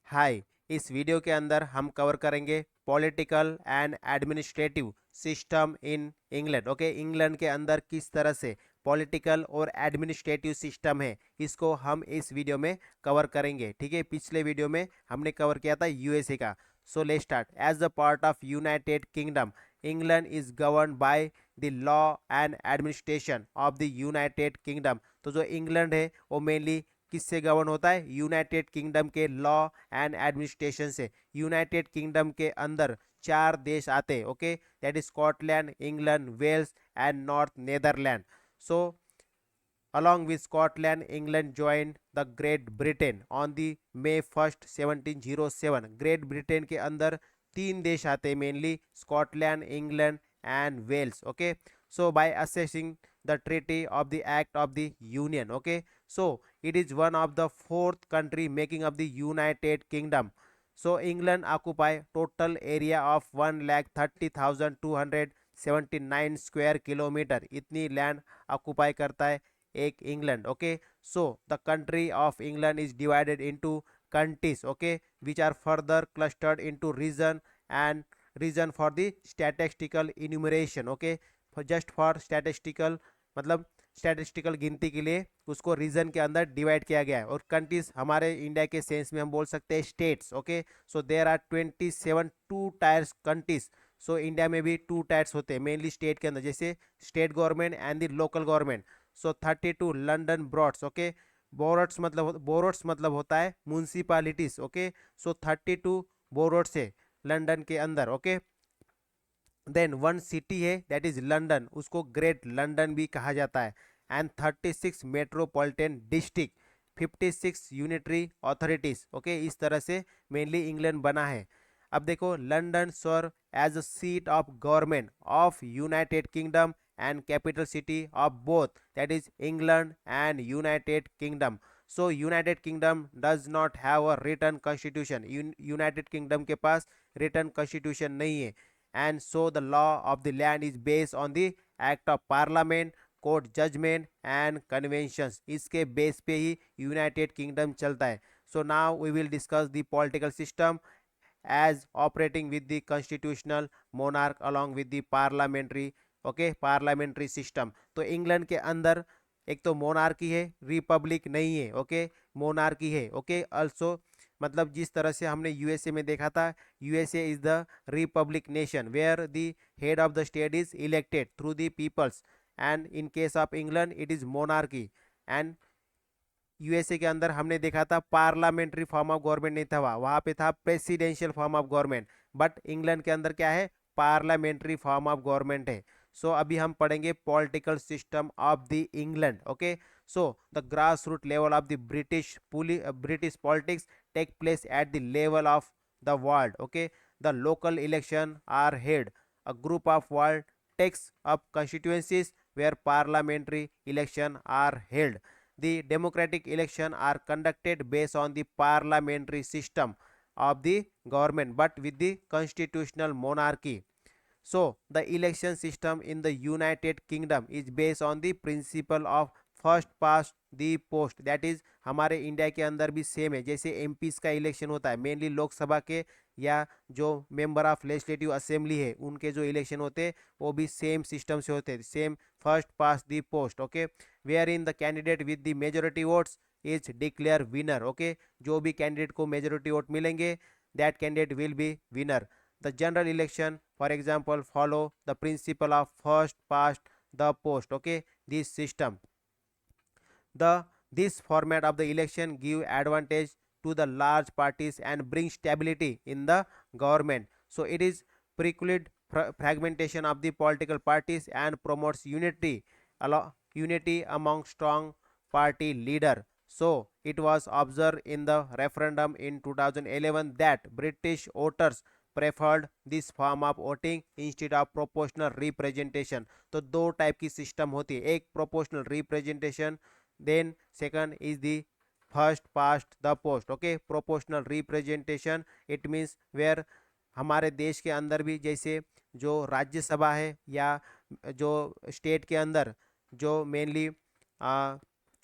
हाय। इस वीडियो के अंदर हम कवर करेंगे political and administrative system in England. Okay, England के अंदर किस तरह से पॉलिटिकल और एडमिनिस्ट्रेटिव सिस्टम है, इसको हम इस वीडियो में कवर करेंगे। ठीक है, पिछले वीडियो में हमने कवर किया था यूएसए का। So let's start. As a part of United Kingdom, England is govern by the law and administration of the United Kingdom. तो जो इंग्लैंड है वो मेनली किससे गवर्न होता है? यूनाइटेड किंगडम के लॉ एंड एडमिनिस्ट्रेशन से। यूनाइटेड किंगडम के अंदर चार देश आते हैं। Okay, that is Scotland, England, Wales and north Netherland. So along with Scotland, England joined the Great Britain on the May 1st 1707। Great Britain के अंदर तीन देश आते हैं mainly, Scotland, England and Wales. Okay, so by assessing the treaty of the act of the union। okay, so it is one of the fourth country making up the United Kingdom। so England occupy total area of 1,30,279 square kilometre. इतनी land occupy करता है एक England. Okay, so the country of England is divided into countries, okay, which are further clustered into region and region for the statistical enumeration. Okay, just for statistical, मतलब statistical गिनती के लिए उसको reason के अंदर डिवाइड किया गया है। और कंट्रीज हमारे इंडिया के सेंस में हम बोल सकते हैं states. Okay, so there are 27 two tiers countries. So India में भी टू टायर्स होते हैं मेनली स्टेट के अंदर, जैसे state government and the local government. So 32 London boroughs. Okay, boroughs मतलब होता है म्यूनसिपालिटीज। ओके, सो 32 बोरोट्स है लंदन के अंदर। ओके, देन वन सिटी है दैट इज लंदन, उसको ग्रेट लंदन भी कहा जाता है। And 36 metropolitan district, 56 unitary authorities. Okay, इस तरह से मेनली इंग्लैंड बना है। अब देखो, London serve as a seat of government of United Kingdom and capital city of both that is England and United Kingdom. So United Kingdom does not have a written constitution. United Kingdom के पास written constitution नहीं है। and so the law of the land is based on the act of parliament, court judgement and conventions. इसके base पे ही United Kingdom चलता है। So now we will discuss the political system as operating with the constitutional monarch along with the parliamentary. Okay, parliamentary system. तो England के अंदर एक तो मोनार्की है, रिपब्लिक नहीं है। ओके, मोनार्की है। ओके, अल्सो मतलब जिस तरह से हमने यूएसए में देखा था, USA is the republic nation where the head of the state is elected through the peoples. And in case of England it is monarchy. And USA के अंदर हमने देखा था पार्लियामेंट्री फॉर्म ऑफ गवर्नमेंट नहीं था, वहां पे था presidential form of government. But England के अंदर क्या है? पार्लियामेंट्री फॉर्म ऑफ गवर्नमेंट है। सो अभी हम पढ़ेंगे political system of the England. Okay, so the grass root level of the British politics take place at the level of the world. Okay, the local election are held, a group of world takes up constituencies where parliamentary election are held। the democratic election are conducted based on the parliamentary system of the government but with the constitutional monarchy। so the election system in the United Kingdom is based on the principle of first past the post. That is हमारे India के अंदर भी same है, जैसे MPs का election होता है mainly Lok Sabha के, या जो मेंबर ऑफ लेजिस्लेटिव असेंबली है उनके जो इलेक्शन होते हैं वो भी सेम सिस्टम से होते हैं, same first past the post. Okay, where in the candidate with the majority votes is declare winner. Okay, जो भी कैंडिडेट को मेजोरिटी वोट मिलेंगे that candidate will be winner. the general election for example follow the principle of first past the post। okay, this system, the this format of the election give advantage to the large parties and bring stability in the government। so it is preclude fragmentation of the political parties and promotes unity among strong party leader। so it was observed in the referendum in 2011 that British voters preferred this form of voting instead of proportional representation। तो दो type की system होती है, एक proportional representation, then second is the first past the post। okay, proportional representation it means where हमारे देश के अंदर भी जैसे जो राज्यसभा है या जो स्टेट के अंदर जो मेनली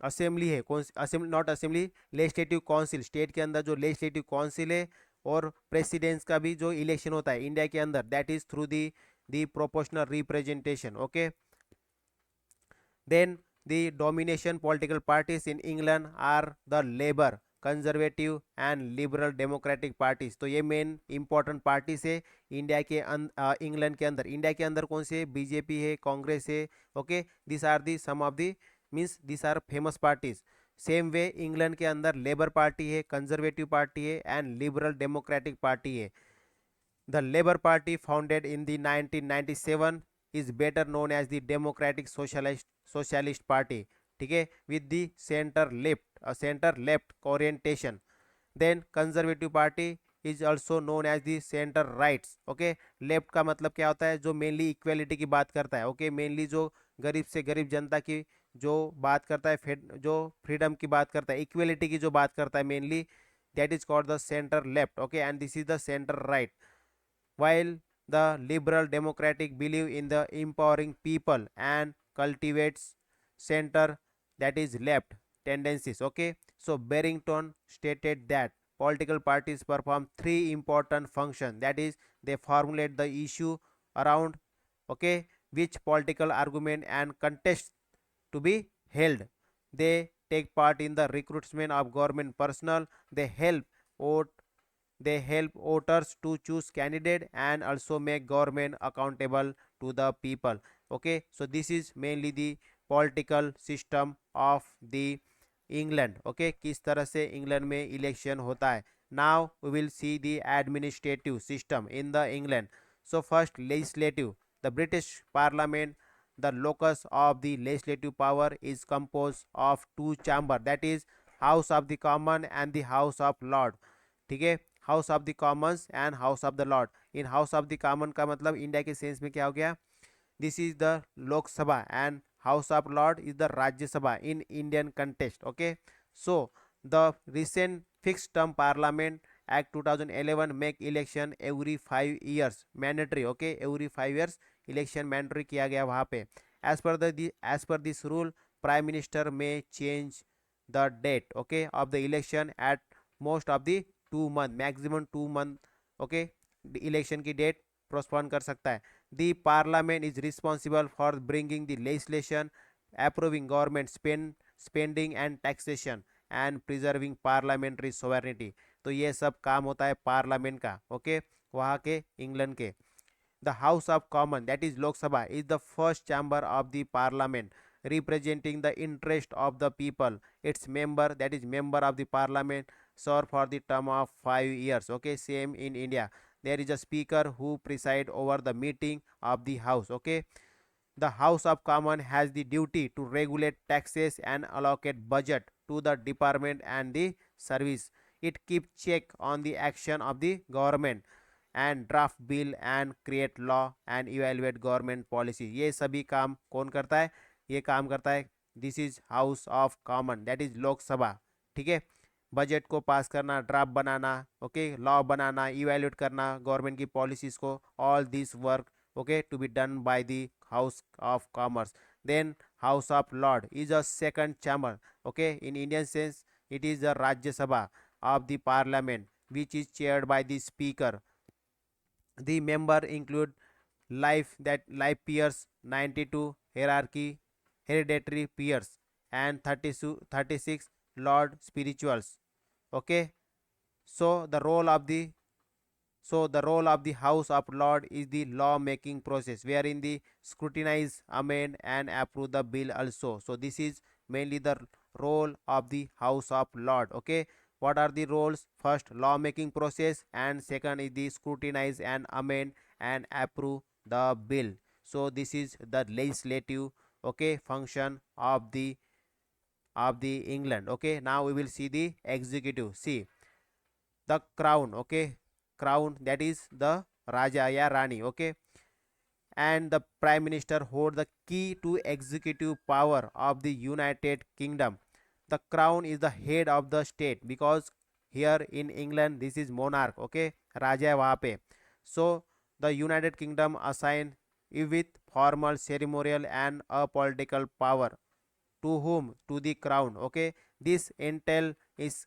असेंबली है, कौन assembly, not assembly, legislative council, state के अंदर जो लेजिस्लेटिव काउंसिल है, और प्रेसिडेंट्स का भी जो इलेक्शन होता है इंडिया के अंदर, that is through the proportional representation. Okay. Then the domination political parties in England are the Labour, conservative and Liberal democratic parties. तो ये मेन इंपॉर्टेंट पार्टीज है इंडिया के इंग्लैंड के अंदर. इंडिया के अंदर कौन से? बीजेपी है, कांग्रेस है. Okay. This are the some of the, means this are famous parties. Same way England के अंदर लेबर पार्टी है, कंजर्वेटिव पार्टी है एंड लिबरल डेमोक्रेटिक पार्टी है. The Labour Party, founded in the 1997, is better known as the Democratic Socialist Party. ठीक है, with the center left orientation. Then Conservative Party is also known as the center rights. Okay. Left का मतलब क्या होता है? जो mainly equality की बात करता है. ओके. मेनली जो गरीब से गरीब जनता की जो बात करता है, जो फ्रीडम की बात करता है, इक्वेलिटी की जो बात करता है mainly, that is called the centre left. Okay. And this is the centre right. While the liberal democratic believe in the empowering people and cultivates center, that is left tendencies. Okay. So Barrington stated that political parties perform three important functions, that is they formulate the issue around, okay, which political argument and contest to be held. They take part in the recruitment of government personnel. They help voters to choose candidate and also make government accountable to the people. Okay. So this is mainly the political system of the England. Okay. किस तरह से England में election होता है. Now we will see the administrative system in the England. So first, legislative. The British Parliament, the locus of the legislative power, is composed of two chambers, that is House of the Common and the House of Lord. ठीक है. House of the Commons and House of the Lord. In House of the Common का मतलब India के sense में क्या हो गया? This is the Lok Sabha and House of Lord is the Rajya Sabha in Indian contest. Okay. So the recent fix term parliament act 2011 make election every 5 years mandatory. Okay. Every 5 years election mandatory किया गया वहाँ पे. As per this rule, prime minister में change the date, okay, of the election at most of the 2 month, maximum 2 month. Okay. Election की date postpone कर सकता है. The parliament is responsible for bringing the legislation, approving government spending and taxation and preserving parliamentary sovereignty. तो ये सब काम होता है पार्लियामेंट का. ओके. वहाँ के इंग्लैंड के. The House of Commons, that is Lok Sabha, is the first chamber of the Parliament, representing the interest of the people. Its member, that is member of the Parliament, serve for the term of 5 years. Okay, same in India. There is a speaker who preside over the meeting of the House. Okay. The House of Commons has the duty to regulate taxes and allocate budget to the department and the service. It keeps check on the action of the government and draft bill and create law and evaluate government policy. ये सभी काम कौन करता है? ये काम करता है, this is house of common, that is Lok Sabha. ठीक है. बजट को पास करना, ड्राफ्ट बनाना, ओके, लॉ बनाना, इवेल्युएट करना गवर्नमेंट की पॉलिसीज को, all this work, okay, to be done by the House of Commerce. Then House of Lord is a second chamber. Okay. In Indian sense, it is the Rajya Sabha of the Parliament, which is chaired by the Speaker. The member include life peers, 92 hierarchy hereditary peers, and 36 Lord spirituals. Okay. So the role of the House of Lord is the law making process, wherein the scrutinize, amend and approve the bill also. So this is mainly the role of the House of Lord. Okay. What are the roles? First, law making process, and second is the scrutinize and amend and approve the bill. So this is the legislative, okay, function of the England. Okay. Now we will see the executive. See, the crown, okay, crown, that is the raja ya rani. Okay. And the prime minister hold the key to executive power of the United Kingdom. The crown is the head of the state, because here in England this is monarch. Okay. राजा है वहाँ पे. So the United Kingdom assign with formal ceremonial and a political power. To whom? To the crown. Okay, this entail is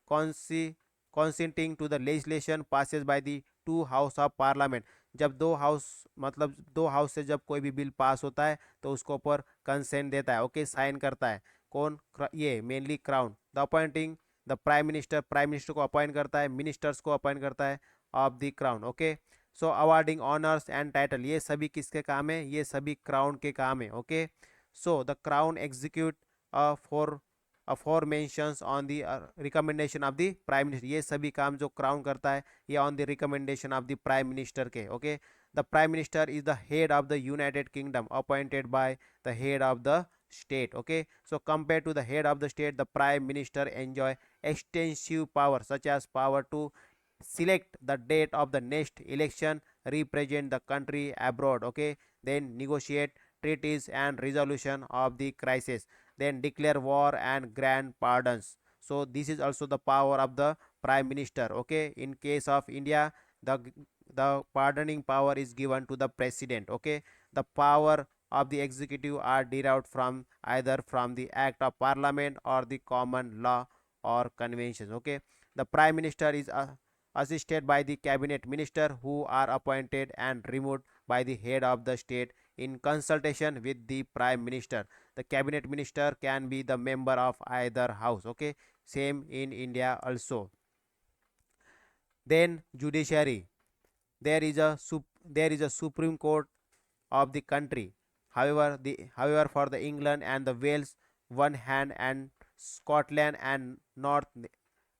consenting to the legislation passes by the two house of parliament. जब दो house मतलब दो house से जब कोई भी bill pass होता है तो उसको ऊपर कंसेंट देता है, ओके, साइन करता है कौन? ये mainly crown. The appointing the prime minister को अपॉइंट करता है, मिनिस्टर्स को अपॉइंट करता है of the crown. Okay, so awarding honours and title, ये सभी किसके काम है? ये सभी क्राउन के काम है। Okay, so the crown execute for for mentions on the recommendation of the prime minister, ये सभी काम जो क्राउन करता है ये on the recommendation of the prime minister के। Okay, the prime minister is the head of the United Kingdom appointed by the head of the state। Okay, so compared to the head of the state, the prime minister enjoy extensive power such as power to select the date of the next election, represent the country abroad, okay, then negotiate treaties and resolution of the crisis, then declare war and grant pardons. So this is also the power of the prime minister। Okay, in case of India, the the pardoning power is given to the president। Okay, the power of the executive are derived from either from the act of parliament or the common law or conventions। Okay, the prime minister is assisted by the cabinet minister who are appointed and removed by the head of the state in consultation with the prime minister। The cabinet minister can be the member of either house। Okay, same in India also। Then judiciary, there is a supreme court of the country। However for the England and the Wales one hand and Scotland and North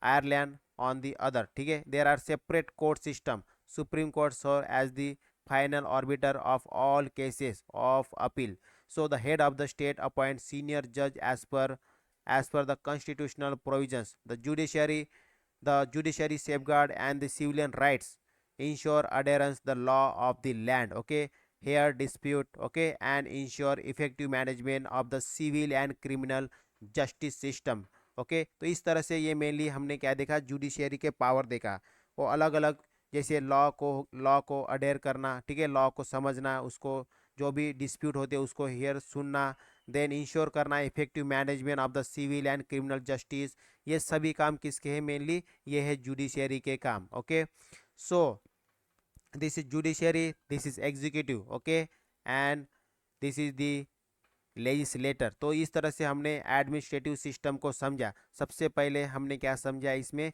Ireland on the other, ठीक है, there are separate court system। Supreme Court serve as the final arbiter of all cases of appeal। So the head of the state appoints senior judge as per the constitutional provisions। The judiciary safeguard and the civilian rights, ensure adherence the law of the land। Okay, hear dispute, okay, and ensure effective management of the civil and criminal justice system। Okay, तो इस तरह से ये mainly हमने क्या देखा? Judiciary के power देखा। वो अलग अलग जैसे लॉ को अडेयर करना, ठीक है, लॉ को समझना, उसको जो भी डिस्प्यूट होते हैं उसको हियर सुनना, देन इंश्योर करना effective management of the civil and criminal justice, ये सभी काम किसके हैं? मेनली ये है जुडिशियरी के काम। Okay, so this is judiciary, this is executive, okay, and this is the legislator. तो इस तरह से हमने एडमिनिस्ट्रेटिव सिस्टम को समझा। सबसे पहले हमने क्या समझा इसमें?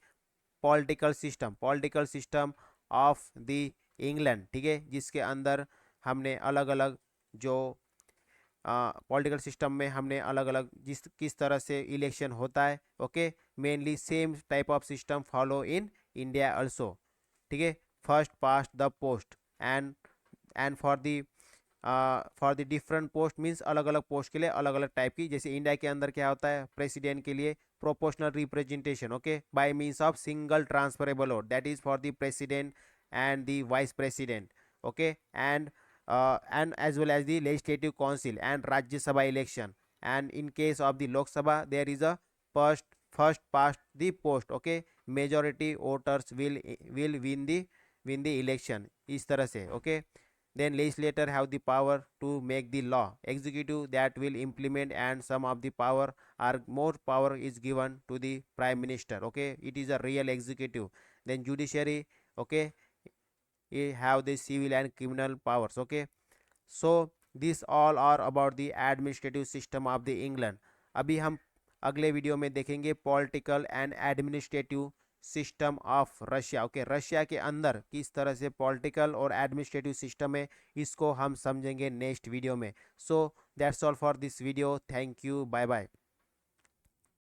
Political system of the England, ठीक है, जिसके अंदर हमने अलग अलग जो पॉलिटिकल सिस्टम में हमने अलग अलग किस तरह से इलेक्शन होता है। Okay, mainly same type of system follow in India also, ठीक है, first past the post and for the different post means अलग अलग पोस्ट के लिए अलग अलग टाइप की। जैसे इंडिया के अंदर क्या होता है? प्रेसिडेंट के लिए proportional representation, okay, bye means of single transferable vote, that is for the president and the vice president. Okay, and as well as the legislative council and Rajya Sabha election, and in case of the Lok Sabha there is a first past the post, okay, majority voters will win the election, इस तरह से। okay, then legislator have the power to make the law, executive that will implement, and some of the power are more power is given to the prime minister। okay, it is a real executive। then judiciary, okay, have the civil and criminal powers। okay, so this all are about the administrative system of the England। अभी हम अगले video में देखेंगे political and administrative system of Russia. Okay, Russia के अंदर किस तरह से पॉलिटिकल और एडमिनिस्ट्रेटिव सिस्टम है, इसको हम समझेंगे नेक्स्ट वीडियो में। So that's all for this video, thank you, bye bye.